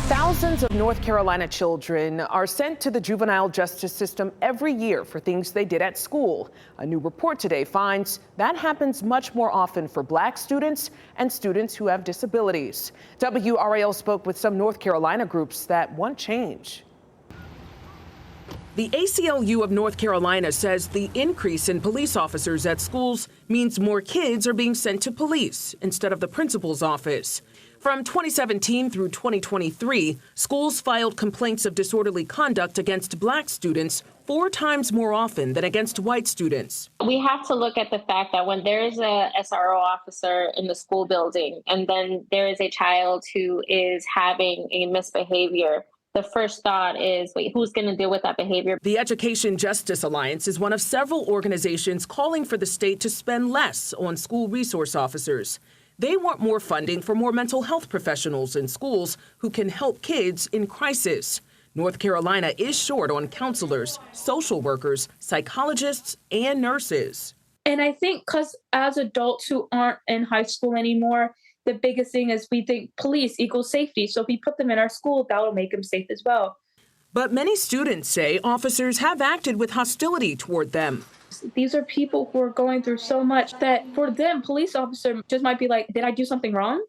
Thousands of North Carolina children are sent to the juvenile justice system every year for things they did at school. A new report today finds that happens much more often for Black students and students who have disabilities. WRAL spoke with some North Carolina groups that want change. The ACLU of North Carolina says the increase in police officers at schools means more kids are being sent to police instead of the principal's office. From 2017 through 2023, schools filed complaints of disorderly conduct against Black students 4 times more often than against white students. We have to look at the fact that when there is a SRO officer in the school building and then there is a child who is having a misbehavior, the first thought is, wait, who's going to deal with that behavior? The Education Justice Alliance is one of several organizations calling for the state to spend less on school resource officers. They want more funding for more mental health professionals in schools who can help kids in crisis. North Carolina is short on counselors, social workers, psychologists, and nurses. And I think because as adults who aren't in high school anymore, the biggest thing is we think police equals safety. So if we put them in our school, that'll make them safe as well. But many students say officers have acted with hostility toward them. These are people who are going through so much that for them, police officer just might be like, did I do something wrong?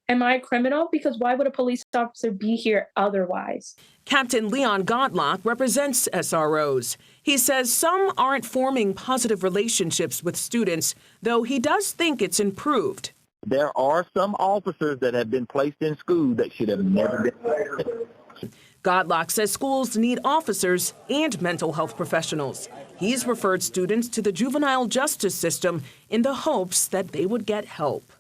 Am I a criminal? Because why would a police officer be here otherwise? Captain Leon Godlock represents SROs. He says some aren't forming positive relationships with students, though he does think it's improved. There are some officers that have been placed in school that should have never been. Godlock says schools need officers and mental health professionals. He's referred students to the juvenile justice system in the hopes that they would get help.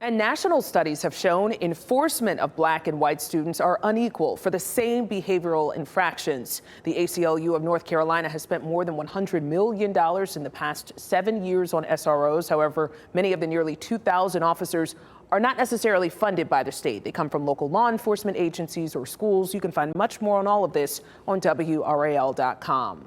And national studies have shown enforcement of Black and white students are unequal for the same behavioral infractions. The ACLU of North Carolina has spent more than $100 million in the past 7 years on SROs. However, many of the nearly 2,000 officers are not necessarily funded by the state. They come from local law enforcement agencies or schools. You can find much more on all of this on WRAL.com.